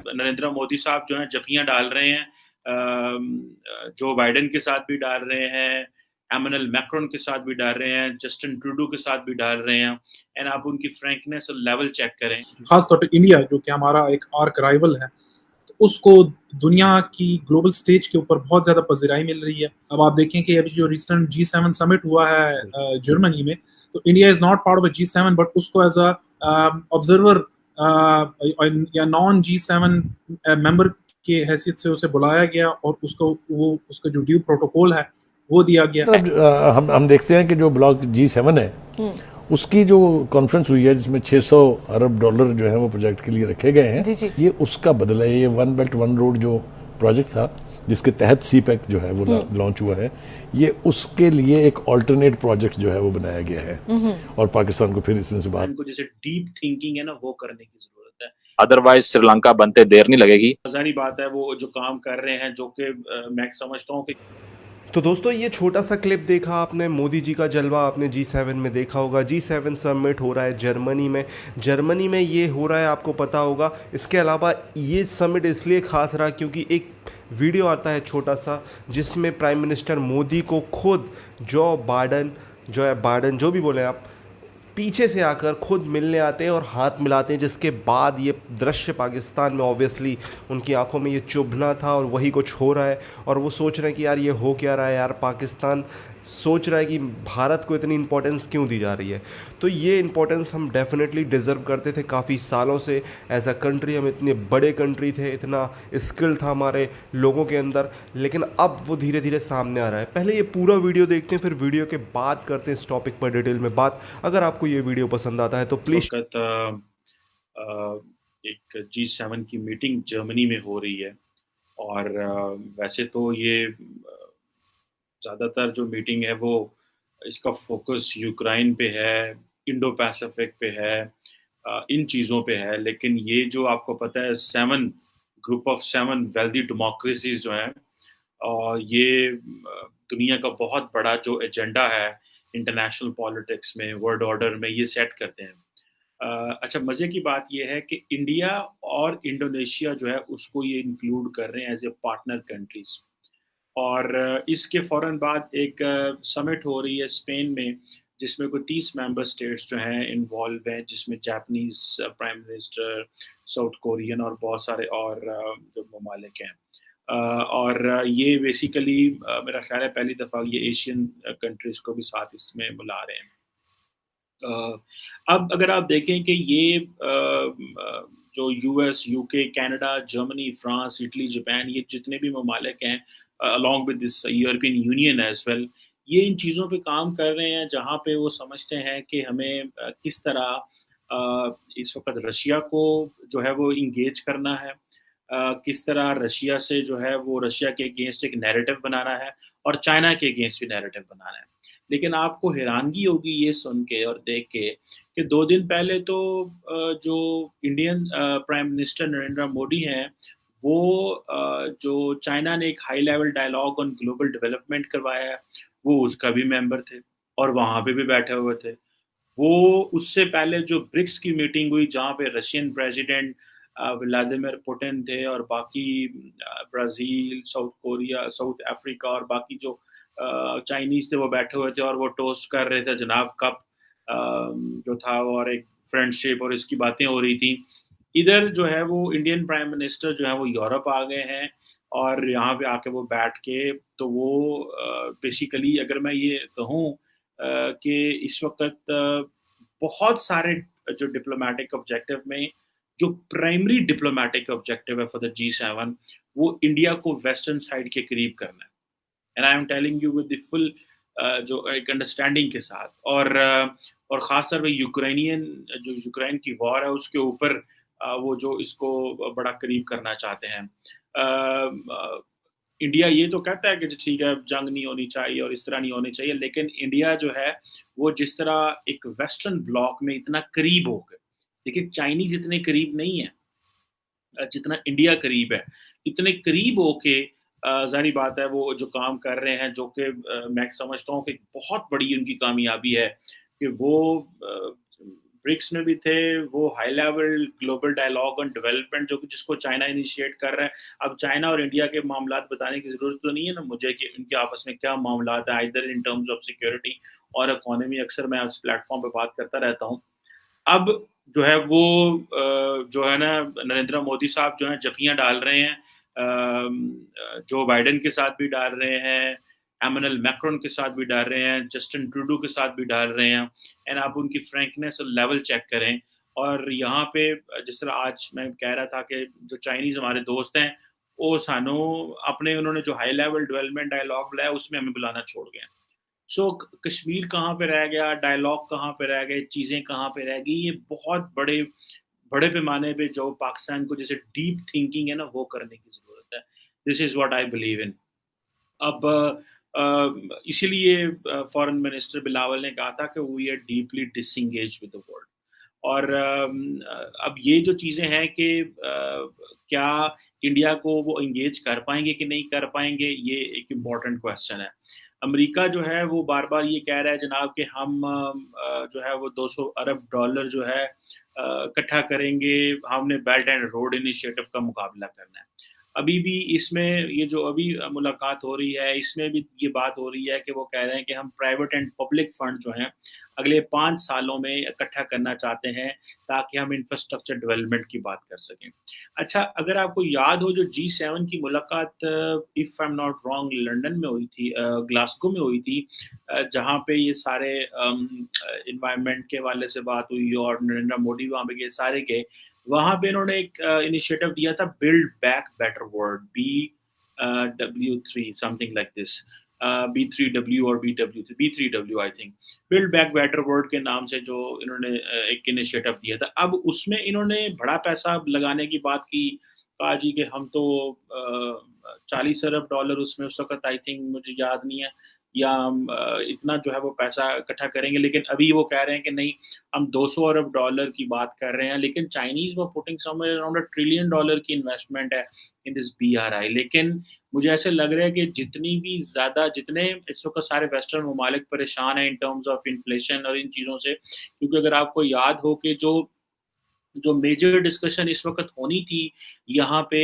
नरेंद्र मोदी साहब जो हैं जपियां डाल रहे हैं, जो बाइडेन के साथ भी डाल रहे हैं, एमैनुअल मैक्रोन के साथ भी डाल रहे हैं, जस्टिन ट्रूडो के साथ भी डाल रहे हैं। एंड आप उनकी फ्रैंकनेस और लेवल चेक करें। खासतौर पे इंडिया जो कि हमारा एक आर्क राइवल है, तो उसको दुनिया की ग्लोबल स्टेज के ऊपर बहुत ज्यादा पजीराई मिल रही है। अब आप देखें कि अभी जो रिसेंट G7 समिट हुआ है जर्मनी में, तो India is not part of G7 but उसको एज अ ऑब्जर्वर या नॉन G7 मेंबर के हैसियत से उसे बुलाया गया और उसका जो ड्यू प्रोटोकॉल है वो दिया गया। हम देखते हैं कि जो ब्लॉक G7 है उसकी जो कॉन्फ्रेंस हुई है जिसमें 600 अरब डॉलर जो है वो प्रोजेक्ट के लिए रखे गए हैं, जी। ये उसका बदला है। ये वन बेल्ट वन रोड जो प्रोजेक्ट था जिसके तहत सीपैक जो है वो लॉन्च हुआ है, ये उसके लिए एक अल्टरनेट प्रोजेक्ट जो है वो बनाया गया है और पाकिस्तान को फिर इसमें से बाहर इनको जैसे डीप थिंकिंग है ना, वो करने की जरूरत है। अदरवाइज श्रीलंका बनते देर नहीं लगेगी। जारी बात है, वो जो काम कर रहे हैं, जो कि मैं समझता हूँ कि तो दोस्तों ये छोटा सा क्लिप देखा आपने, मोदी जी का जलवा आपने G7 में देखा होगा। G7 समिट हो रहा है जर्मनी में ये हो रहा है, आपको पता होगा। इसके अलावा ये समिट इसलिए खास रहा क्योंकि एक वीडियो आता है छोटा सा जिसमें प्राइम मिनिस्टर मोदी को खुद जो बाइडन जो भी बोले आप, पीछे से आकर खुद मिलने आते हैं और हाथ मिलाते हैं, जिसके बाद ये दृश्य पाकिस्तान में ऑब्वियसली उनकी आंखों में ये चुभना था और वही कुछ हो रहा है और वो सोच रहे हैं कि यार ये हो क्या रहा है यार, पाकिस्तान सोच रहा है कि भारत को इतनी इंपॉर्टेंस क्यों दी जा रही है। तो ये इंपॉर्टेंस हम डेफिनेटली डिज़र्व करते थे काफ़ी सालों से एज अ कंट्री। हम इतने बड़े कंट्री थे, इतना स्किल था हमारे लोगों के अंदर, लेकिन अब वो धीरे धीरे सामने आ रहा है। पहले ये पूरा वीडियो देखते हैं, फिर वीडियो के बाद करते हैं इस टॉपिक पर डिटेल में बात। अगर आपको ये वीडियो पसंद आता है तो प्लीज़। एक G7 की मीटिंग जर्मनी में हो रही है और वैसे तो ये ज़्यादातर जो मीटिंग है वो इसका फोकस यूक्रेन पे है, इंडो पैसिफिक पे है, इन चीज़ों पे है। लेकिन ये जो आपको पता है ग्रुप ऑफ 7 वेल्दी डेमोक्रेसीज जो हैं, और ये दुनिया का बहुत बड़ा जो एजेंडा है इंटरनेशनल पॉलिटिक्स में, वर्ल्ड ऑर्डर में, ये सेट करते हैं। अच्छा, मज़े की बात ये है कि इंडिया और इंडोनेशिया जो है उसको ये इंक्लूड कर रहे हैं एज ए पार्टनर कंट्रीज़। और इसके फ़ौरन बाद एक समिट हो रही है स्पेन में, जिसमें कोई 30 मेंबर स्टेट्स जो हैं इन्वॉल्व हैं, जिसमें Japanese prime minister, south Korean और बहुत सारे और जो ममालिक हैं। और ये बेसिकली मेरा ख़्याल है पहली दफ़ा ये एशियन कंट्रीज़ को भी साथ इसमें बुला रहे हैं। अब अगर आप देखें कि ये जो US, UK, Canada, Germany, France, Italy, Japan, ये जितने भी ममालिक हैं along with this European Union as well, ये इन चीज़ों पे काम कर रहे हैं जहाँ पे वो समझते हैं कि हमें किस तरह इस वक्त रशिया को जो है वो इंगेज करना है, किस तरह रशिया से जो है वो रशिया के अगेंस्ट एक नैरेटिव बनाना है और चाइना के अगेंस्ट भी नैरेटिव बनाना है। लेकिन आपको हैरानगी होगी ये सुन के और देख के कि 2 दिन पहले तो जो Indian prime minister Narendra Modi हैं, वो जो चाइना ने एक high level dialogue on global development करवाया है, वो उसका भी मेंबर थे और वहाँ पे भी बैठे हुए थे। वो उससे पहले जो ब्रिक्स की मीटिंग हुई जहाँ पे रशियन प्रेसिडेंट व्लादिमीर पुतिन थे और बाकी Brazil, south Korea, south Africa और बाकी जो चाइनीज़ थे वो बैठे हुए थे और वो टोस्ट कर रहे थे जनाब कप जो था, और एक फ्रेंडशिप और इसकी बातें हो रही थी। इधर जो है वो इंडियन प्राइम मिनिस्टर जो है वो यूरोप आ गए हैं और यहाँ पे आके वो बैठ के तो वो बेसिकली अगर मैं ये कहूँ कि इस वक़्त बहुत सारे जो डिप्लोमैटिक ऑब्जेक्टिव में जो प्राइमरी डिप्लोमैटिक ऑब्जेक्टिव है फॉर द G7, वो इंडिया को वेस्टर्न साइड के करीब करना है। And I am telling you with the full जो एक अंडरस्टैंडिंग के साथ, और ख़ास तौर पे यूक्रेन की वॉर है उसके ऊपर वो जो इसको बड़ा करीब करना चाहते हैं। इंडिया ये तो कहता है कि ठीक है जंग नहीं होनी चाहिए और इस तरह नहीं होनी चाहिए, लेकिन इंडिया जो है वो जिस तरह एक वेस्टर्न ब्लॉक में इतना करीब हो गए, देखिए चाइनीज़ इतने करीब नहीं है जितना इंडिया करीब है, इतने करीब होके ज़ाहिर बात है वो जो काम कर रहे हैं, जो कि मैं समझता हूँ कि बहुत बड़ी उनकी कामयाबी है कि वो ब्रिक्स में भी थे, वो high level global dialogue on development जो कि जिसको चाइना इनिशिएट कर रहा है। अब चाइना और इंडिया के मामलात बताने की ज़रूरत तो नहीं है ना मुझे कि उनके आपस में क्या मामलात हैं, either in terms of security और इकोनॉमी। अक्सर मैं इस प्लेटफ़ॉर्म पे बात करता रहता हूँ। अब जो है वो जो है ना नरेंद्र मोदी साहब जो हैं जपियाँ डाल रहे हैं, जो बाइडेन के साथ भी डाल रहे हैं, एमेनुअल मैक्रोन के साथ भी डाल रहे हैं, जस्टिन ट्रूडो के साथ भी डाल रहे हैं। एंड आप उनकी फ्रैंकनेस और लेवल चेक करें। और यहाँ पे जिस तरह आज मैं कह रहा था कि जो चाइनीज़ हमारे दोस्त हैं, वो सानू अपने उन्होंने जो हाई लेवल डेवलपमेंट डायलॉग बुलाया उसमें हमें बुलाना छोड़ गए। सो कश्मीर कहाँ पे रह गया, डायलॉग कहाँ पे रह गए, चीज़ें कहाँ पे रह गई, ये बहुत बड़े बड़े पैमाने पे जो पाकिस्तान को जैसे डीप थिंकिंग है ना वो करने की ज़रूरत है। This is what I believe in. अब इसीलिए फॉरेन मिनिस्टर बिलावल ने कहा था कि we are deeply disengage with the world. और अब ये जो चीज़ें हैं कि क्या इंडिया को वो एंगेज कर पाएँगे कि नहीं कर पाएँगे, ये एक इम्पोर्टेंट क्वेश्चन है। अमेरिका जो है वो बार-बार ये कह रहा है जनाब कि हम जो है वो 200 अरब डॉलर जो है इकट्ठा करेंगे, हमने बेल्ट एंड रोड इनिशिएटिव का मुकाबला करना है। अभी भी इसमें ये जो अभी मुलाकात हो रही है, इसमें भी ये बात हो रही है कि वो कह रहे हैं कि हम प्राइवेट एंड पब्लिक फंड जो हैं, अगले 5 सालों में इकट्ठा करना चाहते हैं, ताकि हम इंफ्रास्ट्रक्चर डेवलपमेंट की बात कर सकें। अच्छा, अगर आपको याद हो जो G7 की मुलाकात if I am not wrong London में हुई थी, ग्लासगो में हुई थी, जहाँ पे ये सारे एनवायरनमेंट के हवाले से बात हुई और नरेंद्र मोदी वहाँ पे गए, सारे गए। वहाँ पे इन्होंने एक इनिशिएटिव दिया था build back better world, BW3 something like this, B3W और BW3, B3W I think, build back better world के नाम से जो इन्होंने एक इनिशिएटिव दिया था। अब उसमें इन्होंने बड़ा पैसा लगाने की बात की, कहा जी कि हम तो 40 अरब डॉलर उसमें उस वक़्त आई थिंक मुझे याद नहीं है, या इतना जो है वो पैसा इकट्ठा करेंगे, लेकिन अभी वो कह रहे हैं कि नहीं हम 200 अरब डॉलर की बात कर रहे हैं, लेकिन चाइनीज़ वो पुटिंग समवेयर अराउंड $1 ट्रिलियन की इन्वेस्टमेंट है इन दिस BRI। लेकिन मुझे ऐसे लग रहा है कि जितने इस वक्त सारे वेस्टर्न ममालिक परेशान हैं इन टर्म्स ऑफ इन्फ्लेशन और इन चीज़ों से, क्योंकि अगर आपको याद हो कि जो मेजर डिस्कशन इस वक्त होनी थी यहाँ पे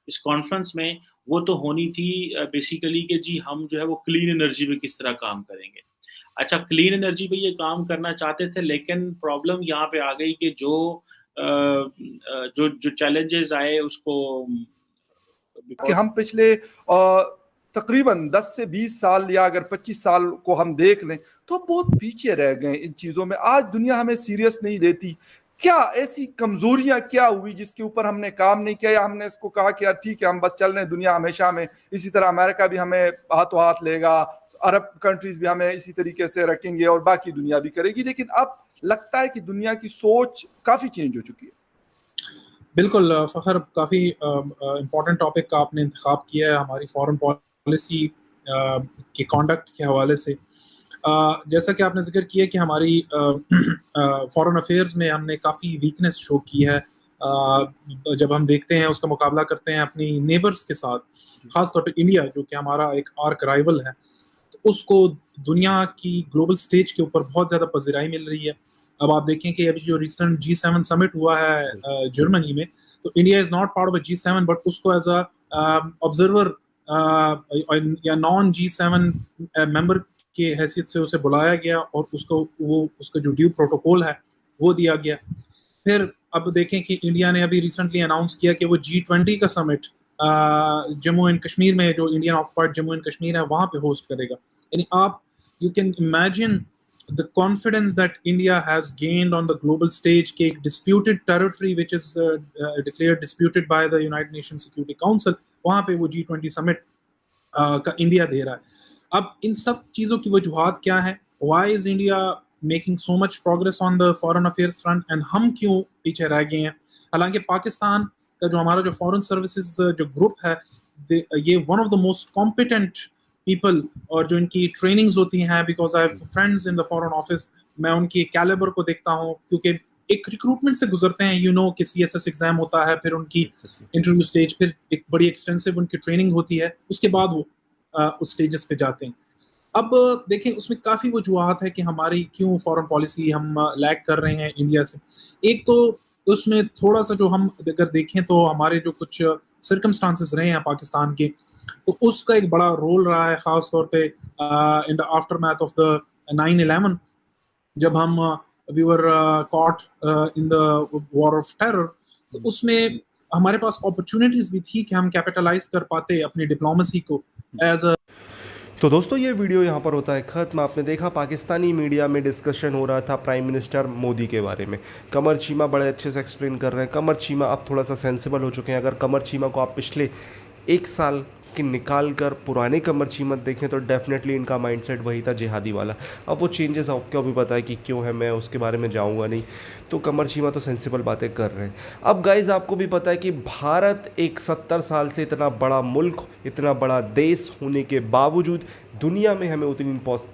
इस कॉन्फ्रेंस में, वो तो होनी थी बेसिकली कि जी हम जो है वो क्लीन एनर्जी पे किस तरह काम करेंगे। अच्छा, क्लीन एनर्जी पे ये काम करना चाहते थे, लेकिन प्रॉब्लम यहाँ पे आ गई कि जो चैलेंजेस आए उसको कि हम पिछले तकरीबन 10 से 20 साल या अगर 25 साल को हम देख लें तो बहुत पीछे रह गए इन चीज़ों में। आज दुनिया हमें सीरियस नहीं लेती। क्या ऐसी कमजोरियां क्या हुई जिसके ऊपर हमने काम नहीं किया, या हमने इसको कहा कि यार ठीक है हम बस चल रहे हैं, दुनिया हमेशा हमें इसी तरह, अमेरिका भी हमें हाथों हाथ लेगा, अरब कंट्रीज भी हमें इसी तरीके से रखेंगे और बाकी दुनिया भी करेगी। लेकिन अब लगता है कि दुनिया की सोच काफ़ी चेंज हो चुकी है। बिल्कुल फ़खर, काफ़ी इम्पोर्टेंट टॉपिक का आपने इंतखाब किया है हमारी फॉरेन पॉलिसी के कॉन्डक्ट के हवाले से। जैसा कि आपने जिक्र किया कि हमारी फॉरेन अफेयर्स में हमने काफ़ी वीकनेस शो की है जब हम देखते हैं, उसका मुकाबला करते हैं अपनी नेबर्स के साथ, ख़ास तौर पे इंडिया जो कि हमारा एक आर्क राइवल है, तो उसको दुनिया की ग्लोबल स्टेज के ऊपर बहुत ज़्यादा पज़ीराई मिल रही है। अब आप देखें कि अभी जो रिसेंट G7 समिट हुआ है जर्मनी में, तो India is not part of G7 but उसको एज अ ऑब्जर्वर या नॉन G7 मेंबर की हैसियत से उसे बुलाया गया और उसका जो ड्यू प्रोटोकॉल है वो दिया गया। फिर अब देखें कि इंडिया ने अभी रिसेंटली अनाउंस किया कि वो G20 का समिट जम्मू एंड कश्मीर में, जो Indian occupied Jammu and Kashmir है, वहाँ पे होस्ट करेगा। यानी आप you can imagine the confidence that India has gained on the global stage के एक disputed territory which is declared disputed by the United Nations Security Council, वहाँ पे वो G20 summit का इंडिया दे रहा है। अब इन सब चीज़ों की वजूहात क्या है? Why is India making so much progress on the foreign affairs front and हम क्यों पीछे रह गए हैं? हालांकि पाकिस्तान का जो हमारा जो फॉरेन सर्विसेज जो ग्रुप है, ये one of the most competent people, और जो इनकी ट्रेनिंग्स होती हैं, because I have friends in the foreign office, मैं उनकी कैलिबर को देखता हूँ, क्योंकि एक रिक्रूटमेंट से गुजरते हैं, यू नो कि CSS एग्जाम होता है, फिर उनकी इंटरव्यू स्टेज, फिर एक बड़ी एक्सटेंसिव उनकी ट्रेनिंग होती है, उसके बाद वो उस स्टेजेस पे जाते हैं। अब देखें उसमें काफ़ी वजूहत है कि हमारी क्यों फॉरेन पॉलिसी हम लैग कर रहे हैं इंडिया से। एक तो उसमें थोड़ा सा जो हम अगर देखें तो हमारे जो कुछ सर्कमस्टांसेस रहे हैं पाकिस्तान के, तो उसका एक बड़ा रोल रहा है, ख़ास तौर पे in the aftermath of the 9/11, जब हम we were caught in the war of terror. तो उसमें हमारे पास अपॉर्चुनिटीज भी थी कि हम कैपिटलाइज कर पाते अपनी डिप्लोमेसी को एज अ। तो दोस्तों ये वीडियो यहाँ पर होता है ख़त्म। आपने देखा पाकिस्तानी मीडिया में डिस्कशन हो रहा था प्राइम मिनिस्टर मोदी के बारे में। कमर चीमा बड़े अच्छे से एक्सप्लेन कर रहे हैं। कमर चीमा अब थोड़ा सा सेंसिबल हो चुके हैं। अगर कमर चीमा को आप पिछले 1 साल कि निकाल कर पुराने कमर चीमत देखें तो डेफिनेटली इनका माइंडसेट वही था जिहादी वाला। अब वो चेंजेस आपको भी पता है कि क्यों है, मैं उसके बारे में जाऊंगा नहीं। तो कमर चीमा तो सेंसिबल बातें कर रहे हैं। अब गाइज आपको भी पता है कि भारत एक 70 साल से इतना बड़ा मुल्क, इतना बड़ा देश होने के बावजूद दुनिया में हमें उतनी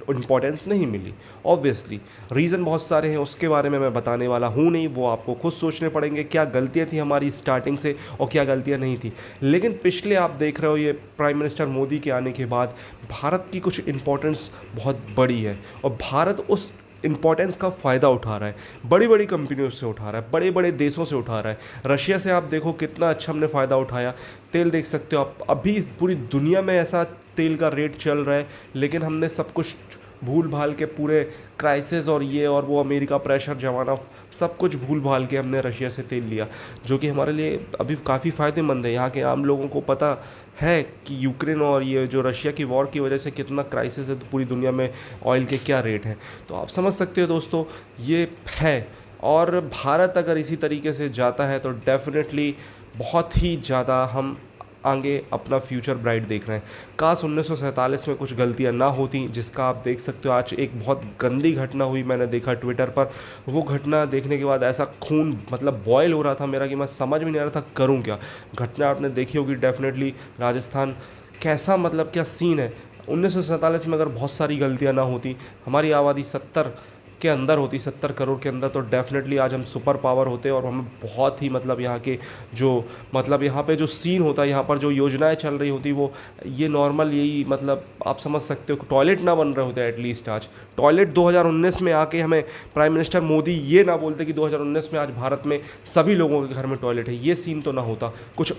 इम्पोर्टेंस नहीं मिली। ऑब्वियसली रीज़न बहुत सारे हैं, उसके बारे में मैं बताने वाला हूँ नहीं, वो आपको खुद सोचने पड़ेंगे क्या गलतियाँ थी हमारी स्टार्टिंग से और क्या गलतियाँ नहीं थी। लेकिन पिछले आप देख रहे हो ये प्राइम मिनिस्टर मोदी के आने के बाद भारत की कुछ इम्पोर्टेंस बहुत बड़ी है और भारत उस इम्पोर्टेंस का फ़ायदा उठा रहा है। बड़ी बड़ी कंपनियों से उठा रहा है, बड़े बड़े देशों से उठा रहा है। रशिया से आप देखो कितना अच्छा हमने फ़ायदा उठाया। तेल देख सकते हो आप, अभी पूरी दुनिया में ऐसा तेल का रेट चल रहा है, लेकिन हमने सब कुछ भूल भाल के पूरे क्राइसिस और ये और वो अमेरिका प्रेशर जमाना सब कुछ भूल भाल के हमने रशिया से तेल लिया, जो कि हमारे लिए अभी काफ़ी फ़ायदेमंद है। यहाँ के आम लोगों को पता है कि यूक्रेन और ये जो रशिया की वॉर की वजह से कितना क्राइसिस है, तो पूरी दुनिया में ऑयल के क्या रेट हैं। तो आप समझ सकते हो दोस्तों ये है। और भारत अगर इसी तरीके से जाता है तो डेफिनेटली बहुत ही ज़्यादा हम आगे अपना फ्यूचर ब्राइट देख रहे हैं। काश 1947 में कुछ गलतियां ना होती, जिसका आप देख सकते हो आज एक बहुत गंदी घटना हुई, मैंने देखा ट्विटर पर। वो घटना देखने के बाद ऐसा खून मतलब बॉयल हो रहा था मेरा कि मैं समझ में नहीं आ रहा था करूं क्या। घटना आपने देखी होगी डेफिनेटली, राजस्थान कैसा मतलब क्या सीन है। 1947 में अगर बहुत सारी गलतियाँ ना होती, हमारी आबादी 70 के अंदर होती, 70 करोड़ के अंदर, तो डेफिनेटली आज हम सुपर पावर होते और हमें बहुत ही मतलब यहाँ के जो मतलब यहाँ पे जो सीन होता है, यहाँ पर जो योजनाएं चल रही होती वो ये नॉर्मल यही मतलब आप समझ सकते हो टॉयलेट ना बन रहे होते एटलीस्ट। आज टॉयलेट 2019 में आके हमें प्राइम मिनिस्टर मोदी ये ना बोलते कि 2019 में आज भारत में सभी लोगों के घर में टॉयलेट है, ये सीन तो ना होता। कुछ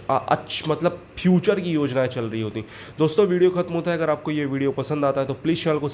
मतलब फ्यूचर की योजनाएँ चल रही होती। दोस्तों वीडियो खत्म होता है। अगर आपको ये वीडियो पसंद आता है तो प्लीज़ चैनल को